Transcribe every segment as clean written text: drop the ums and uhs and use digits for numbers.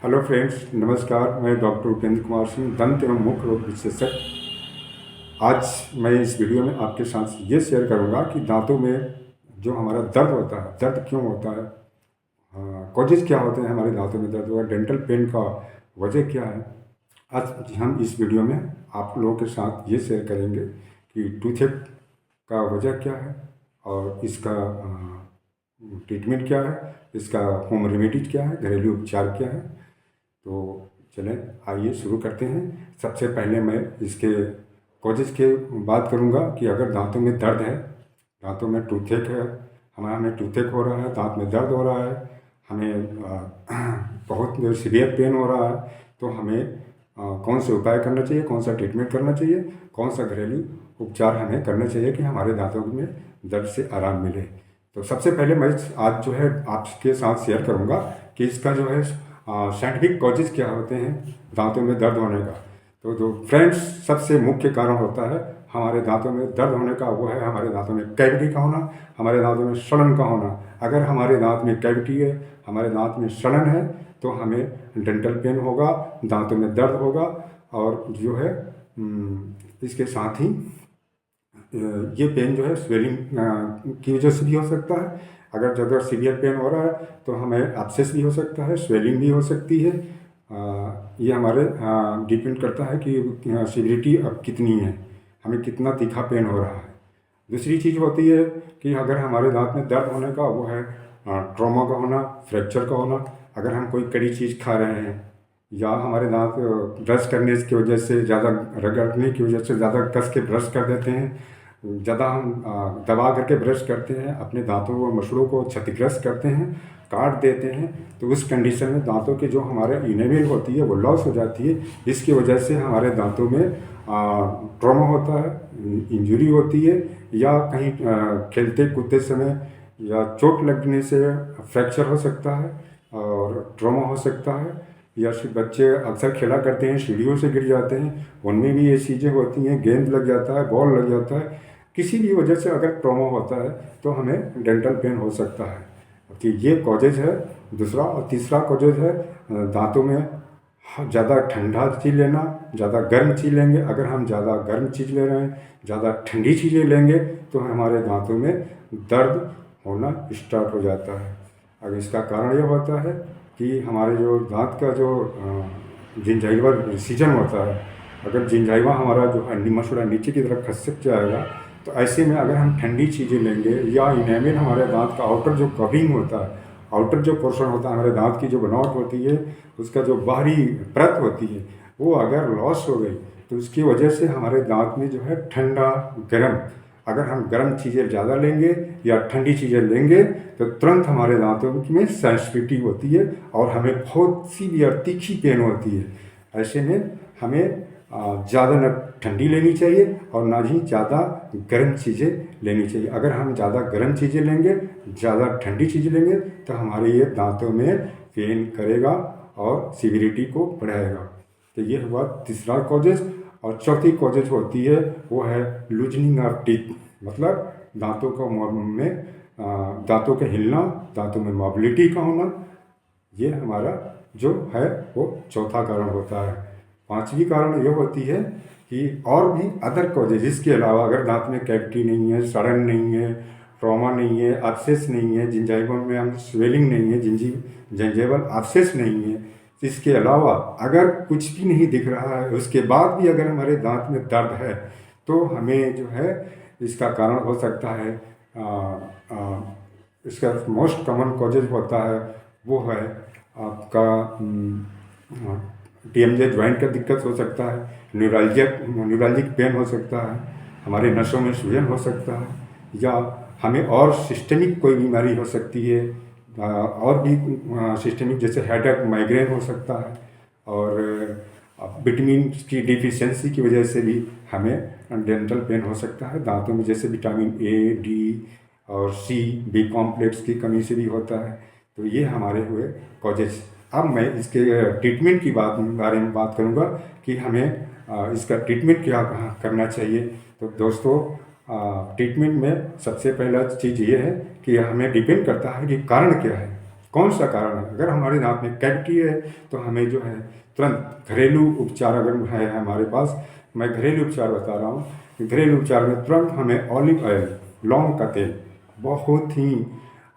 Hello friends, नमस्कार। मैं doctor Upendra Kumar Singh, दंत एवं मुख रोग विशेषज्ञ। आज मैं इस वीडियो में आपके साथ ये शेयर करूंगा कि दांतों में जो हमारा दर्द होता है, दर्द क्यों होता है, कॉजेज क्या होते हैं हमारे दांतों में दर्द हुआ, डेंटल पेन का वजह क्या है। आज हम इस वीडियो में आप लोगों के साथ ये शेयर करेंगे कि टूथेक का वजह क्या है और इसका ट्रीटमेंट क्या है, इसका होम रेमेडीज क्या है, घरेलू उपचार क्या है। तो चलें, आइए शुरू करते हैं। सबसे पहले मैं इसके कॉजेज़ के बात करूंगा कि अगर दांतों में दर्द है, दांतों में टूथेक है, हमें टूथेक हो रहा है, दांत में दर्द हो रहा है, हमें बहुत सीवियर पेन हो रहा है, तो हमें कौन से उपाय करना चाहिए, कौन सा ट्रीटमेंट करना चाहिए, कौन सा घरेलू उपचार हमें करना चाहिए कि हमारे दांतों में दर्द से आराम मिले। तो सबसे पहले मैं आज जो है आपके साथ शेयर करूंगा कि इसका जो है साइंटिफिक कॉजेज क्या होते हैं दांतों में दर्द होने का। तो जो फ्रेंड्स सबसे मुख्य कारण होता है हमारे दांतों में दर्द होने का, वो है हमारे दांतों में कैविटी का होना, हमारे दांतों में सड़न का होना। अगर हमारे दांत में कैविटी है, हमारे दांत में सड़न है, तो हमें डेंटल पेन होगा, दांतों में दर्द होगा। और जो है इसके साथ ही ये पेन जो है स्वेलिंग की वजह से भी हो सकता है। अगर ज़्यादा सीवियर पेन हो रहा है तो हमें एब्सेस भी हो सकता है, स्वेलिंग भी हो सकती है। ये हमारे डिपेंड करता है कि सीवियरिटी अब कितनी है, हमें कितना तीखा पेन हो रहा है। दूसरी चीज़ होती है कि अगर हमारे दांत में दर्द होने का, वो है ट्रॉमा का होना, फ्रैक्चर का होना। अगर हम कोई कड़ी चीज़ खा रहे हैं या हमारे दांत ब्रश करने की वजह से, ज़्यादा रगड़ने की वजह से ज़्यादा कस के ब्रश कर देते हैं, ज़्यादा हम दबा करके ब्रश करते हैं, अपने दांतों व मसूड़ों को क्षतिग्रस्त करते हैं, काट देते हैं, तो उस कंडीशन में दांतों की जो हमारे इनेमिल होती है वो लॉस हो जाती है। इसकी वजह से हमारे दांतों में ट्रॉमा होता है, इंजरी होती है, या कहीं खेलते कूदते समय या चोट लगने से फ्रैक्चर हो सकता है और ट्रॉमा हो सकता है। या फिर बच्चे अक्सर खेला करते हैं, सीढ़ियों से गिर जाते हैं, उनमें भी ये चीज़ें होती हैं, गेंद लग जाता है, बॉल लग जाता है। किसी भी वजह से अगर ट्रॉमा होता है तो हमें डेंटल पेन हो सकता है। कि ये कॉजेज है दूसरा। और तीसरा कॉजेज है दांतों में ज़्यादा ठंडा चीज़ लेना, ज़्यादा गर्म चीज़ लेंगे। अगर हम ज़्यादा गर्म चीज़ ले रहे हैं, ज़्यादा ठंडी चीज़ें लेंगे, तो हमारे दांतों में दर्द होना स्टार्ट हो जाता है। अब इसका कारण यह होता है कि हमारे जो दांत का जो जिंजाइवल रिसीजन होता है, अगर जिंजाइवा हमारा जो है मसूड़ा नीचे की तरफ खसक जाएगा, तो ऐसे में अगर हम ठंडी चीज़ें लेंगे या इनेमिल हमारे दांत का आउटर जो कवरिंग होता है, आउटर जो पोर्शन होता है हमारे दांत की जो बनावट होती है, उसका जो बाहरी परत होती है, वो अगर लॉस हो गई तो उसकी वजह से हमारे दांत में जो है ठंडा गर्म, अगर हम गर्म चीज़ें ज़्यादा लेंगे या ठंडी चीज़ें लेंगे तो तुरंत हमारे दांतों में सेंसिटिविटी होती है और हमें बहुत सीवियर तीखी पेन होती है। ऐसे में हमें ज़्यादा न ठंडी लेनी चाहिए और ना ही ज़्यादा गर्म चीज़ें लेनी चाहिए। अगर हम ज़्यादा गर्म चीज़ें लेंगे, ज़्यादा ठंडी चीज़ें लेंगे, तो हमारे ये दांतों में पेन करेगा और सीवियरिटी को बढ़ाएगा। तो ये हुआ तीसरा कॉजेज। और चौथी कॉजेज होती है वो है लूजनिंग ऑफ टीथ, मतलब दांतों को में दांतों के हिलना, दांतों में मोबिलिटी का होना। ये हमारा जो है वो चौथा कारण होता है। पांचवी कारण ये होती है कि और भी अदर कॉजेज, इसके अलावा अगर दांत में कैविटी नहीं है, सड़न नहीं है, ट्रॉमा नहीं है, एब्सेस नहीं है, जिंजाइवल में हम स्वेलिंग नहीं है, जिंजाइवल एब्सेस नहीं है, इसके अलावा अगर कुछ भी नहीं दिख रहा है, उसके बाद भी अगर हमारे दांत में दर्द है, तो हमें जो है इसका कारण हो सकता है इसका मोस्ट कॉमन कॉजेज होता है वो है आपका TMJ ज्वाइंट का दिक्कत हो सकता है, न्यूरल्जिक पेन हो सकता है, हमारे नसों में सूजन हो सकता है, या हमें और सिस्टमिक कोई बीमारी हो सकती है, और भी सिस्टमिक जैसे हेडेक, माइग्रेन हो सकता है। और विटामिन की डिफिशियंसी की वजह से भी हमें डेंटल पेन हो सकता है दांतों में, जैसे विटामिन A, D और C, B कॉम्प्लेक्स की कमी से भी होता है। तो ये हमारे हुए कॉजेज। अब मैं इसके ट्रीटमेंट की बारे में बात करूँगा कि हमें इसका ट्रीटमेंट क्या करना चाहिए। तो दोस्तों, ट्रीटमेंट में सबसे पहला चीज़ ये है कि हमें डिपेंड करता है कि कारण क्या है। कौन सा कारण है। अगर हमारे दांत में कैविटी है तो हमें जो है तुरंत घरेलू उपचार अगर है हमारे पास, मैं घरेलू उपचार बता रहा हूँ, घरेलू उपचार में तुरंत हमें ऑलिव ऑयल, लौंग का तेल बहुत ही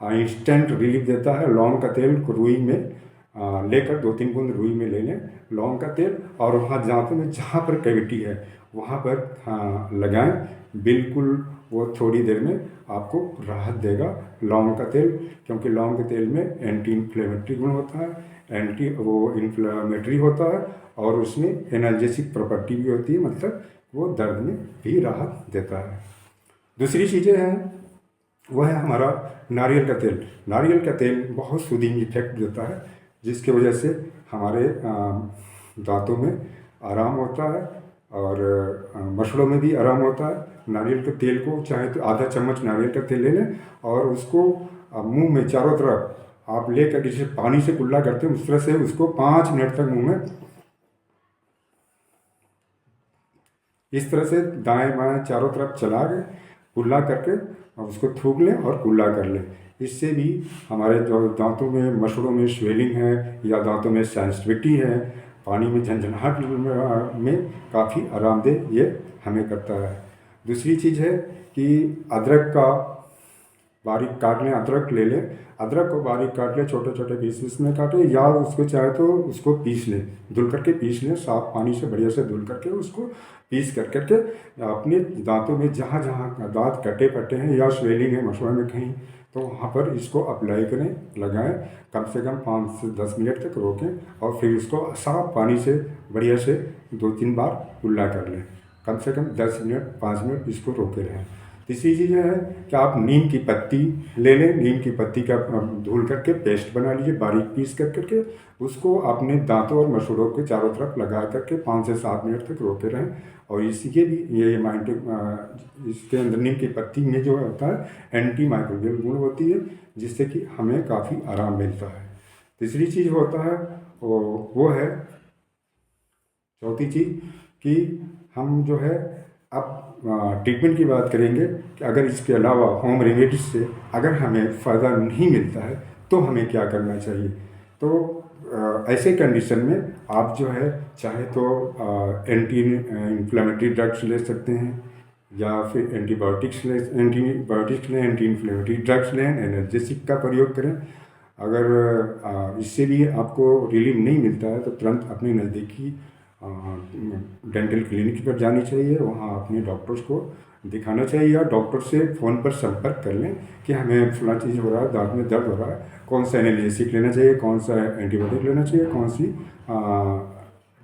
इंस्टेंट रिलीफ देता है। लौंग का तेल को रुई में लेकर 2-3 बूंद रुई में ले लें लौंग का तेल, और वहाँ दांतों में जहाँ पर कैविटी है वहाँ पर लगाएं। बिल्कुल वो थोड़ी देर में आपको राहत देगा लौंग का तेल, क्योंकि लौंग के तेल में एंटी इन्फ्लेमेटरी गुण होता है, एंटी वो इन्फ्लेमेटरी होता है, और उसमें एनाल्जेसिक प्रॉपर्टी भी होती है, मतलब वो दर्द में भी राहत देता है। दूसरी चीज़ें हैं वह है हमारा नारियल का तेल। नारियल का तेल बहुत सूदिंग इफेक्ट देता है, जिसकी वजह से हमारे दांतों में आराम होता है और मसड़ों में भी आराम होता है। नारियल के तेल को चाहे तो आधा चम्मच नारियल का तेल ले लें और उसको मुंह में चारों तरफ आप लेकर जैसे पानी से कुल्ला करते हैं उस तरह से उसको 5 मिनट तक मुंह में इस तरह से दाएं बाएं चारों तरफ चला के कुल्ला करके और उसको थूक लें और कुल्ला कर लें। इससे भी हमारे जो दांतों में मसड़ों में स्वेलिंग है या दांतों में सेंसिटिविटी है, पानी में झंझनाहट में काफ़ी आरामदेह ये हमें करता है। दूसरी चीज़ है कि अदरक का बारीक काट लें, अदरक ले लें, अदरक को बारीक काट लें, छोटे छोटे पीसेस में काटें, या उसको चाहे तो उसको पीस लें, धुल करके पीस लें, साफ पानी से बढ़िया से धुल करके उसको पीस कर करके अपने दांतों में जहाँ जहाँ दांत कटे फटे हैं या स्वेलिंग है मसुआ में कहीं, तो वहाँ पर इसको अप्लाई करें, लगाएं, कम से कम 5 से 10 मिनट तक रोकें और फिर इसको साफ पानी से बढ़िया से 2-3 बार कुल्ला कर लें। कम से कम 10 मिनट 5 मिनट इसको रोके रहें। तीसरी चीज़ है कि आप नीम की पत्ती ले लें, नीम की पत्ती का धुल करके पेस्ट बना लीजिए बारीक पीस कर करके, उसको अपने दांतों और मसूड़ों के चारों तरफ लगा करके 5 से 7 मिनट तक रोके रहें। और इसी के भी ये इसके अंदर नीम की पत्ती में जो होता है एंटी माइक्रोबियल गुण होती है, जिससे कि हमें काफ़ी आराम मिलता है। तीसरी चीज़ होता है वो है चौथी चीज़ कि हम जो है अब ट्रीटमेंट की बात करेंगे कि अगर इसके अलावा होम रेमेडीज से अगर हमें फ़ायदा नहीं मिलता है तो हमें क्या करना चाहिए। तो ऐसे कंडीशन में आप जो है चाहे तो एंटी इन्फ्लेमेटरी ड्रग्स ले सकते हैं, या फिर एंटीबायोटिक्स लें, एंटी इन्फ्लेमेटरी ड्रग्स लें, एनाल्जेसिक का प्रयोग करें। अगर इससे भी आपको रिलीफ नहीं मिलता है तो तुरंत अपने नज़दीकी डेंटल क्लिनिक पर जानी चाहिए, वहाँ अपने डॉक्टर्स को दिखाना चाहिए, या डॉक्टर से फ़ोन पर संपर्क कर लें कि हमें फला चीज़ हो रहा है, दांत में दर्द हो रहा है, कौन सा एनाल्जेसिक लेना चाहिए, कौन सा एंटीबायोटिक लेना चाहिए, कौन सी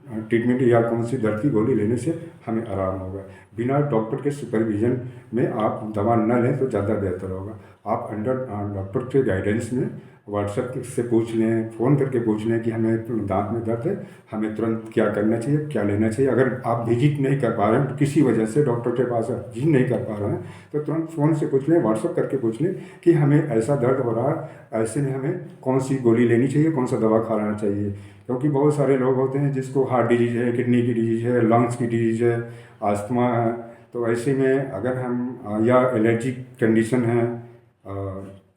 ट्रीटमेंट या कौन सी दर्द की गोली लेने से हमें आराम होगा। बिना डॉक्टर के सुपरविज़न में आप दवा न लें तो ज़्यादा बेहतर होगा। आप अंडर डॉक्टर के गाइडेंस में व्हाट्सएप से पूछ लें, फ़ोन करके पूछ लें कि हमें दांत में दर्द है, हमें तुरंत क्या करना चाहिए, क्या लेना चाहिए। अगर आप विजिट नहीं कर पा रहे हैं, किसी वजह से डॉक्टर के पास विजिट नहीं कर पा रहे हैं, तो तुरंत फ़ोन से पूछ लें, व्हाट्सएप करके पूछ लें कि हमें ऐसा दर्द हो रहा है, ऐसे में हमें कौन सी गोली लेनी चाहिए, कौन सा दवा खाना चाहिए। क्योंकि बहुत सारे लोग होते हैं जिसको हार्ट डिजीज़ है, किडनी की डिजीज़ है, लंग्स की डिजीज़ है, आस्थमा है, तो ऐसे में अगर हम या एलर्जिक कंडीशन है,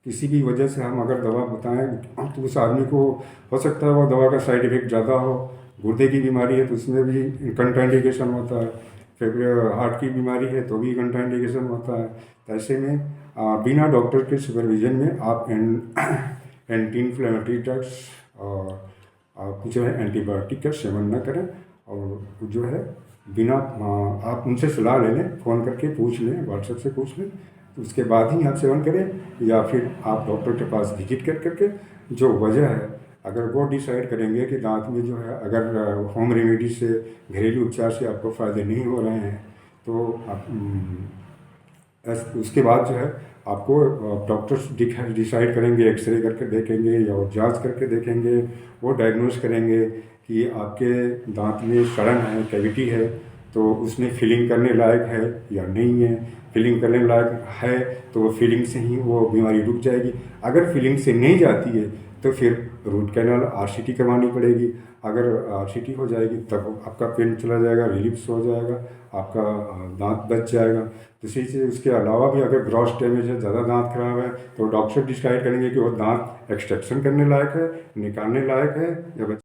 किसी भी वजह से हम अगर दवा बताएं तो उस आदमी को हो सकता है वो दवा का साइड इफ़ेक्ट ज़्यादा हो। गुर्दे की बीमारी है तो उसमें भी कंट्राइंडिकेशन होता है, फिर हार्ट की बीमारी है तो भी कंट्राइंडिकेशन होता है। तो ऐसे में बिना डॉक्टर के सुपरविज़न में आप एंटी इन्फ्लेमेटरी ड्रग्स और आप जो है एंटीबायोटिक का सेवन न करें, और जो है बिना आप उनसे सलाह ले लें, फ़ोन करके पूछ लें, व्हाट्सएप से पूछ लें, तो उसके बाद ही आप सेवन करें, या फिर आप डॉक्टर के पास विजिट कर करके जो वजह है अगर वो डिसाइड करेंगे कि दांत में जो है अगर होम रेमेडी से, घरेलू उपचार से आपको फ़ायदे नहीं हो रहे हैं, तो आप उसके बाद जो है आपको डॉक्टर्स डिसाइड करेंगे, एक्सरे करके देखेंगे या जांच करके देखेंगे, वो डायग्नोज करेंगे कि आपके दांत में सड़न है, कैविटी है, तो उसमें फिलिंग करने लायक है या नहीं है। फिलिंग करने लायक है तो वो फिलिंग से ही वो बीमारी रुक जाएगी। अगर फिलिंग से नहीं जाती है तो फिर रूट कैनाल RCT करवानी पड़ेगी। अगर RCT हो जाएगी तब आपका पेन चला जाएगा, रिलीफ हो जाएगा, आपका दांत बच जाएगा। दूसरी चीज़ उसके अलावा भी अगर ग्रॉस डैमेज है, ज़्यादा दांत खराब है, तो डॉक्टर डिसाइड करेंगे कि वो दांत एक्सट्रैक्शन करने लायक है, निकालने लायक है या